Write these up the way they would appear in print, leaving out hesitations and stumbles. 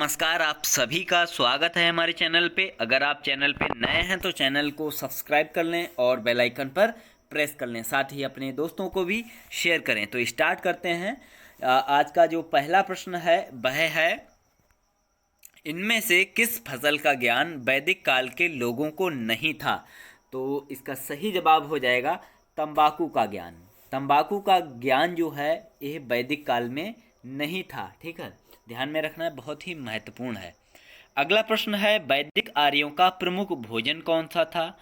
नमस्कार, आप सभी का स्वागत है हमारे चैनल पे। अगर आप चैनल पे नए हैं तो चैनल को सब्सक्राइब कर लें और बेल आइकन पर प्रेस कर लें, साथ ही अपने दोस्तों को भी शेयर करें। तो स्टार्ट करते हैं। आज का जो पहला प्रश्न है वह है, इनमें से किस फसल का ज्ञान वैदिक काल के लोगों को नहीं था? तो इसका सही जवाब हो जाएगा तंबाकू का ज्ञान। तंबाकू का ज्ञान जो है यह वैदिक काल में नहीं था। ठीक है, ध्यान में रखना है, बहुत ही महत्वपूर्ण है। अगला प्रश्न है, वैदिक आर्यों का प्रमुख भोजन कौन सा था?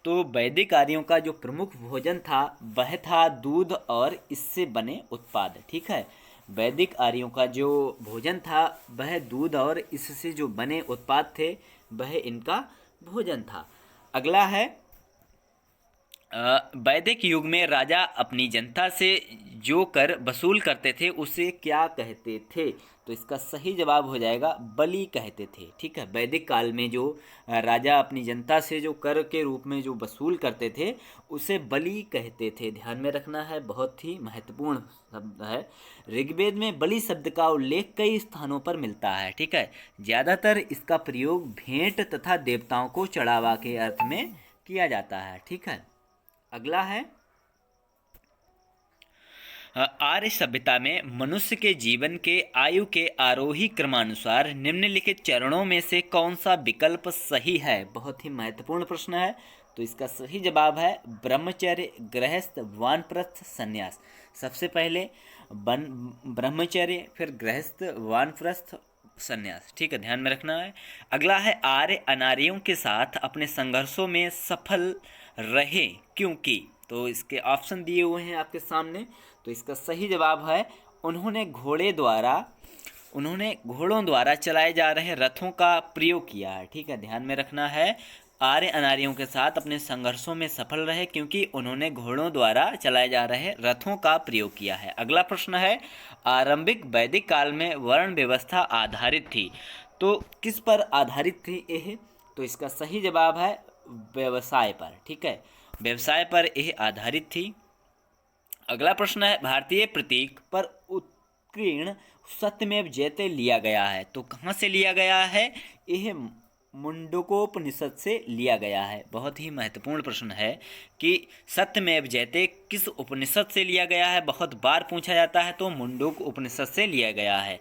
तो वैदिक आर्यों का जो प्रमुख भोजन था वह था दूध और इससे बने उत्पाद। ठीक है, वैदिक आर्यों का जो भोजन था वह दूध और इससे जो बने उत्पाद थे वह इनका भोजन था। अगला है, वैदिक युग में राजा अपनी जनता से जो कर वसूल करते थे उसे क्या कहते थे? तो इसका सही जवाब हो जाएगा बलि कहते थे। ठीक है, वैदिक काल में जो राजा अपनी जनता से जो कर के रूप में जो वसूल करते थे उसे बलि कहते थे। ध्यान में रखना है, बहुत ही महत्वपूर्ण शब्द है। ऋग्वेद में बलि शब्द का उल्लेख कई स्थानों पर मिलता है। ठीक है, ज़्यादातर इसका प्रयोग भेंट तथा देवताओं को चढ़ावा के अर्थ में किया जाता है। ठीक है, अगला है, आर्य सभ्यता में मनुष्य के जीवन के आयु के आरोही क्रमानुसार निम्नलिखित चरणों में से कौन सा विकल्प सही है? बहुत ही महत्वपूर्ण प्रश्न है। तो इसका सही जवाब है ब्रह्मचर्य, गृहस्थ, वानप्रस्थ, संन्यास। सबसे पहले ब्रह्मचर्य, फिर गृहस्थ, वानप्रस्थ, संन्यास। ठीक है, ध्यान में रखना है। अगला है, आर्य अनार्यों के साथ अपने संघर्षों में सफल रहे क्योंकि। तो इसके ऑप्शन दिए हुए हैं आपके सामने। तो इसका सही जवाब है उन्होंने घोड़ों द्वारा चलाए जा रहे रथों का प्रयोग किया है। ठीक है, ध्यान में रखना है, आर्य अनार्यों के साथ अपने संघर्षों में सफल रहे क्योंकि उन्होंने घोड़ों द्वारा चलाए जा रहे रथों का प्रयोग किया है। अगला प्रश्न है, आरंभिक वैदिक काल में वर्ण व्यवस्था आधारित थी। तो किस पर आधारित थी यह? तो इसका सही जवाब है व्यवसाय पर। ठीक है, व्यवसाय पर यह आधारित थी। अगला प्रश्न है, भारतीय प्रतीक पर उत्कीर्ण सत्यमेव जयते लिया गया है। तो कहाँ से लिया गया है? यह मुंडकोपनिषद से लिया गया है। बहुत ही महत्वपूर्ण प्रश्न है कि सत्यमेव जयते किस उपनिषद से लिया गया है, बहुत बार पूछा जाता है। तो मुंडक उपनिषद से लिया गया है।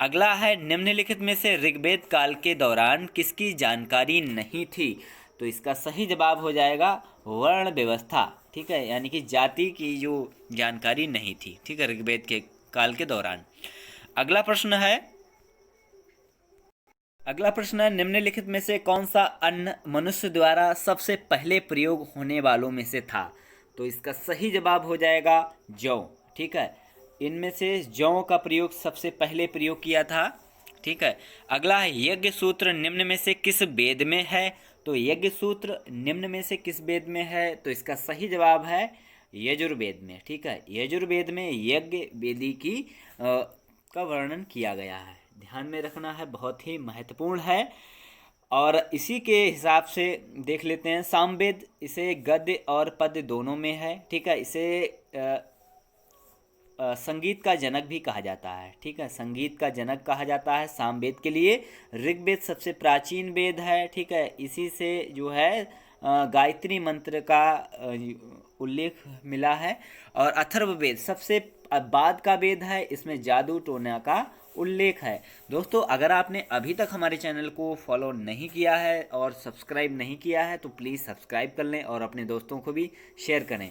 अगला है, निम्नलिखित में से ऋग्वेद काल के दौरान किसकी जानकारी नहीं थी? तो इसका सही जवाब हो जाएगा वर्ण व्यवस्था। ठीक है, यानी कि जाति की जो जानकारी नहीं थी। ठीक है, ऋग्वेद के काल के दौरान। अगला प्रश्न है, निम्नलिखित में से कौन सा अन्न मनुष्य द्वारा सबसे पहले प्रयोग होने वालों में से था? तो इसका सही जवाब हो जाएगा जौ। ठीक है, इनमें से जौ का प्रयोग सबसे पहले प्रयोग किया था। ठीक है, अगला है, यज्ञ सूत्र निम्न में से किस वेद में है? तो यज्ञ सूत्र निम्न में से किस वेद में है? तो इसका सही जवाब है यजुर्वेद में। ठीक है, यजुर्वेद में यज्ञ वेदी की का वर्णन किया गया है। ध्यान में रखना है, बहुत ही महत्वपूर्ण है। और इसी के हिसाब से देख लेते हैं, सामवेद इसे गद्य और पद्य दोनों में है। ठीक है, इसे संगीत का जनक भी कहा जाता है। ठीक है, संगीत का जनक कहा जाता है सामवेद के लिए। ऋग्वेद सबसे प्राचीन वेद है। ठीक है, इसी से जो है गायत्री मंत्र का उल्लेख मिला है। और अथर्ववेद सबसे बाद का वेद है, इसमें जादू टोना का उल्लेख है। दोस्तों, अगर आपने अभी तक हमारे चैनल को फॉलो नहीं किया है और सब्सक्राइब नहीं किया है तो प्लीज़ सब्सक्राइब कर लें और अपने दोस्तों को भी शेयर करें।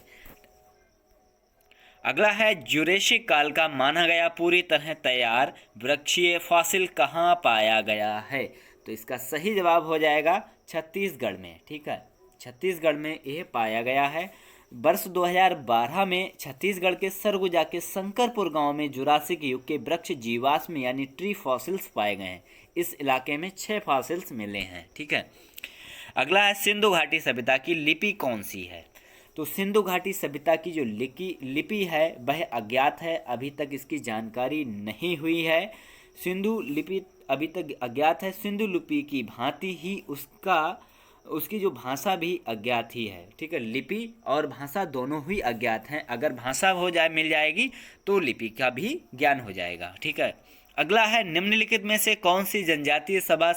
अगला है, जुरेशिक काल का माना गया पूरी तरह तैयार वृक्षीय फॉसिल कहाँ पाया गया है? तो इसका सही जवाब हो जाएगा छत्तीसगढ़ में। ठीक है, छत्तीसगढ़ में यह पाया गया है। वर्ष 2012 में छत्तीसगढ़ के सरगुजा के शंकरपुर गांव में जुरासिक युग के वृक्ष जीवाश्म यानी ट्री फॉसिल्स पाए गए हैं। इस इलाके में 6 फॉसिल्स मिले हैं। ठीक है, अगला है, सिंधु घाटी सभ्यता की लिपि कौन सी है? तो सिंधु घाटी सभ्यता की जो लिपि है वह अज्ञात है, अभी तक इसकी जानकारी नहीं हुई है। सिंधु लिपि अभी तक अज्ञात है। सिंधु लिपि की भांति ही उसकी जो भाषा भी अज्ञात ही है। ठीक है, लिपि और भाषा दोनों ही अज्ञात हैं। अगर भाषा मिल जाएगी तो लिपि का भी ज्ञान हो जाएगा। ठीक है, अगला है निम्नलिखित में से कौन सी जनजातीय सभा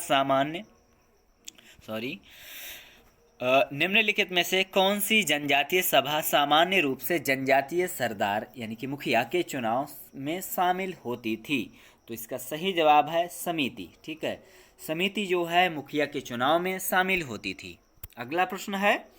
निम्नलिखित में से कौन सी जनजातीय सभा सामान्य रूप से जनजातीय सरदार यानी कि मुखिया के चुनाव में शामिल होती थी? तो इसका सही जवाब है समिति। ठीक है, समिति जो है मुखिया के चुनाव में शामिल होती थी। अगला प्रश्न है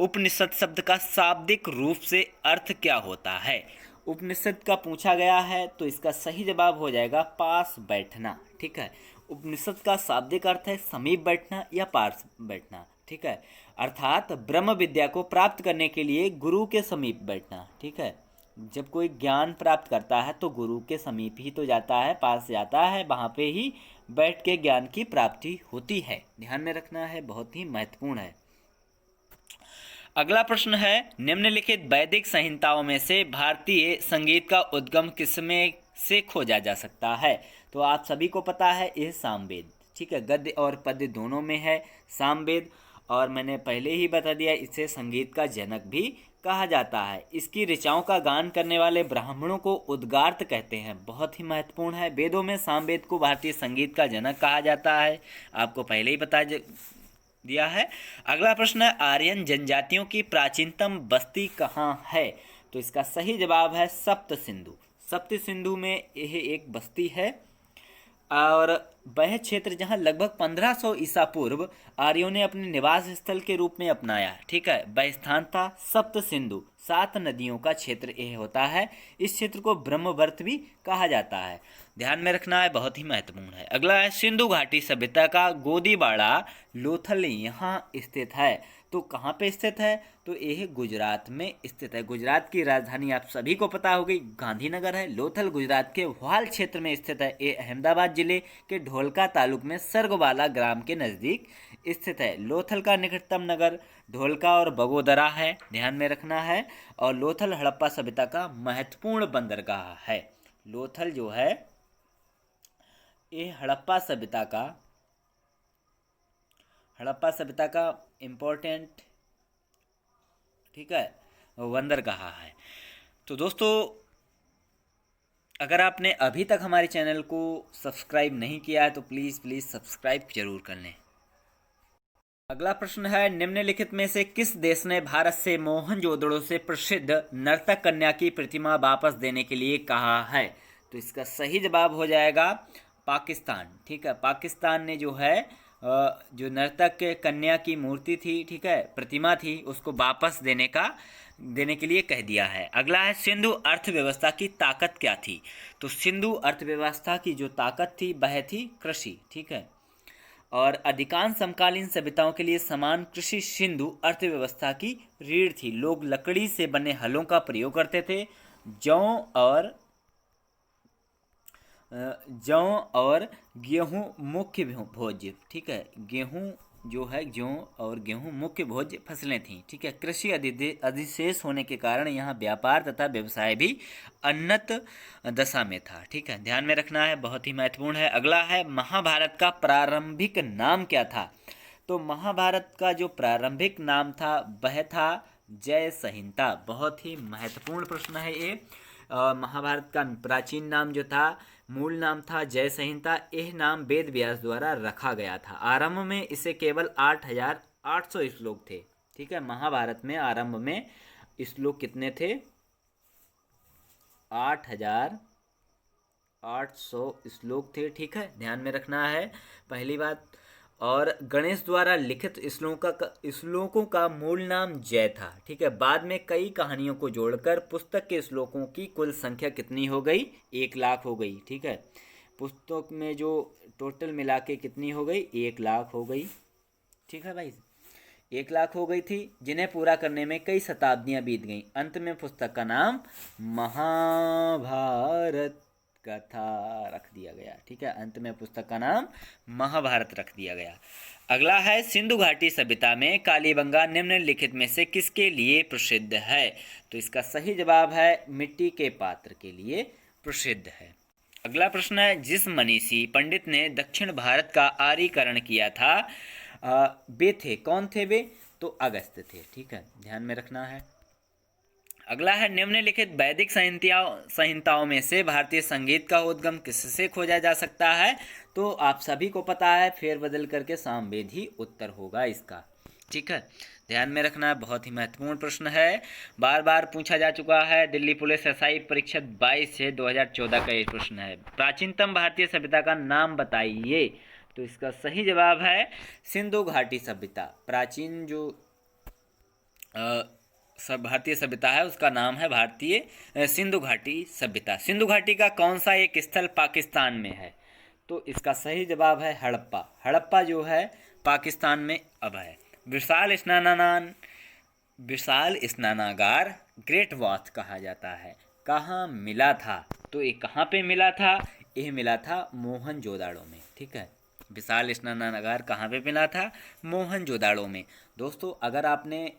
उपनिषद शब्द का शाब्दिक रूप से अर्थ क्या होता है? उपनिषद का पूछा गया है, तो इसका सही जवाब हो जाएगा पास बैठना। ठीक है, उपनिषद का शाब्दिक अर्थ है समीप बैठना या पास बैठना। ठीक है, अर्थात ब्रह्म विद्या को प्राप्त करने के लिए गुरु के समीप बैठना। ठीक है, जब कोई ज्ञान प्राप्त करता है तो गुरु के समीप ही तो जाता है, पास जाता है, वहाँ पे ही बैठ के ज्ञान की प्राप्ति होती है। ध्यान में रखना है, बहुत ही महत्वपूर्ण है। अगला प्रश्न है निम्नलिखित वैदिक संहिताओं में से भारतीय संगीत का उद्गम किसमें से खोजा जा सकता है? तो आप सभी को पता है यह सामवेद। ठीक है, गद्य और पद्य दोनों में है सामवेद, और मैंने पहले ही बता दिया इसे संगीत का जनक भी कहा जाता है। इसकी ऋचाओं का गान करने वाले ब्राह्मणों को उद्गार्त कहते हैं। बहुत ही महत्वपूर्ण है। वेदों में सामवेद को भारतीय संगीत का जनक कहा जाता है, आपको पहले ही बता दिया है। अगला प्रश्न है आर्यन जनजातियों की प्राचीनतम बस्ती कहाँ है? तो इसका सही जवाब है सप्त सिंधु। सप्त सिंधु में यह एक बस्ती है, और वह क्षेत्र जहाँ लगभग 1500 ईसा पूर्व आर्यों ने अपने निवास स्थल के रूप में अपनाया। ठीक है, वह स्थान था सप्त सिंधु। 7 नदियों का क्षेत्र यह होता है। इस क्षेत्र को ब्रह्मवर्त भी कहा जाता है। ध्यान में रखना है, बहुत ही महत्वपूर्ण है। अगला है सिंधु घाटी सभ्यता का गोदीबाड़ा लोथल यहाँ स्थित है। तो कहाँ पे स्थित है? तो यह गुजरात में स्थित है। गुजरात की राजधानी आप सभी को पता होगी गांधीनगर है। लोथल गुजरात के वाल क्षेत्र में स्थित है। ये अहमदाबाद जिले के ढोलका तालुक में सर्गवाला ग्राम के नज़दीक स्थित है। लोथल का निकटतम नगर ढोलका और बगोदरा है, ध्यान में रखना है। और लोथल हड़प्पा सभ्यता का महत्वपूर्ण बंदरगाह है। लोथल जो है ये हड़प्पा सभ्यता का इम्पोर्टेंट, ठीक है, बंदरगाह है। तो दोस्तों, अगर आपने अभी तक हमारे चैनल को सब्सक्राइब नहीं किया है तो प्लीज़ सब्सक्राइब जरूर कर लें। अगला प्रश्न है निम्नलिखित में से किस देश ने भारत से मोहनजोदड़ो से प्रसिद्ध नर्तक कन्या की प्रतिमा वापस देने के लिए कहा है? तो इसका सही जवाब हो जाएगा पाकिस्तान। ठीक है, पाकिस्तान ने जो है जो नर्तक कन्या की मूर्ति थी, ठीक है, प्रतिमा थी, उसको वापस देने के लिए कह दिया है। अगला है सिंधु अर्थव्यवस्था की ताकत क्या थी? तो सिंधु अर्थव्यवस्था की जो ताकत थी वह थी कृषि। ठीक है, और अधिकांश समकालीन सभ्यताओं के लिए समान कृषि सिंधु अर्थव्यवस्था की रीढ़ थी। लोग लकड़ी से बने हलों का प्रयोग करते थे। जौ और गेहूं मुख्य भोज्य, ठीक है, जौ और गेहूं मुख्य भोज्य फसलें थीं। ठीक है, कृषि अधिशेष होने के कारण यहाँ व्यापार तथा व्यवसाय भी उन्नत दशा में था। ठीक है, ध्यान में रखना है, बहुत ही महत्वपूर्ण है। अगला है महाभारत का प्रारंभिक नाम क्या था? तो महाभारत का जो प्रारंभिक नाम था वह था जय संहिता। बहुत ही महत्वपूर्ण प्रश्न है ये। महाभारत का प्राचीन नाम जो था, मूल नाम था जय संहिता। यह नाम वेद व्यास द्वारा रखा गया था। आरंभ में इसे केवल 8800 श्लोक थे। ठीक है, महाभारत में आरंभ में श्लोक कितने थे? 8800 श्लोक थे। ठीक है, ध्यान में रखना है पहली बात। और गणेश द्वारा लिखित श्लोकों का मूल नाम जय था। ठीक है, बाद में कई कहानियों को जोड़कर पुस्तक के श्लोकों की कुल संख्या कितनी हो गई? 1 लाख हो गई। ठीक है, पुस्तक में जो टोटल मिला के कितनी हो गई? 1 लाख हो गई। ठीक है भाई, 1 लाख हो गई थी, जिन्हें पूरा करने में कई शताब्दियां बीत गईं। अंत में पुस्तक का नाम महाभारत कथा रख दिया गया। ठीक है, अंत में पुस्तक का नाम महाभारत रख दिया गया। अगला है सिंधु घाटी सभ्यता में कालीबंगा निम्नलिखित में से किसके लिए प्रसिद्ध है? तो इसका सही जवाब है मिट्टी के पात्र के लिए प्रसिद्ध है। अगला प्रश्न है जिस मनीषी पंडित ने दक्षिण भारत का आर्यीकरण किया था वे थे, कौन थे वे? तो अगस्त्य थे। ठीक है, ध्यान में रखना है। अगला है निम्नलिखित वैदिक संहिताओं में से भारतीय संगीत का उद्गम किससे खोजा जा सकता है? तो आप सभी को पता है, फेरबदल करके सामवेद ही उत्तर होगा इसका। ठीक है, ध्यान में रखना, बहुत ही महत्वपूर्ण प्रश्न है, बार बार पूछा जा चुका है। दिल्ली पुलिस एसआई परीक्षा 22 से 2014 का ये प्रश्न है। प्राचीनतम भारतीय सभ्यता का नाम बताइए। तो इसका सही जवाब है सिंधु घाटी सभ्यता। प्राचीन जो सब भारतीय सभ्यता है उसका नाम है भारतीय सिंधु घाटी सभ्यता। सिंधु घाटी का कौन सा एक स्थल पाकिस्तान में है? तो इसका सही जवाब है हड़प्पा। हड़प्पा जो है पाकिस्तान में अब है। विशाल स्नानागार ग्रेट वॉथ कहा जाता है, कहाँ मिला था? तो ये कहाँ पे मिला था? ये मिला था मोहनजोदाड़ो में। ठीक है, विशाल स्नानागार कहाँ पे मिला था? मोहनजोदाड़ो में। दोस्तों, अगर आपने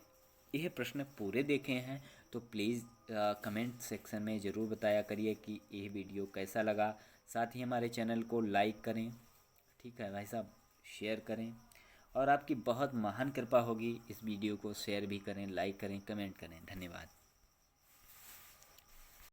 यह प्रश्न पूरे देखे हैं तो प्लीज़ कमेंट सेक्शन में ज़रूर बताया करिए कि यह वीडियो कैसा लगा। साथ ही हमारे चैनल को लाइक करें, ठीक है भाई साहब, शेयर करें, और आपकी बहुत महान कृपा होगी, इस वीडियो को शेयर भी करें, लाइक करें, कमेंट करें। धन्यवाद।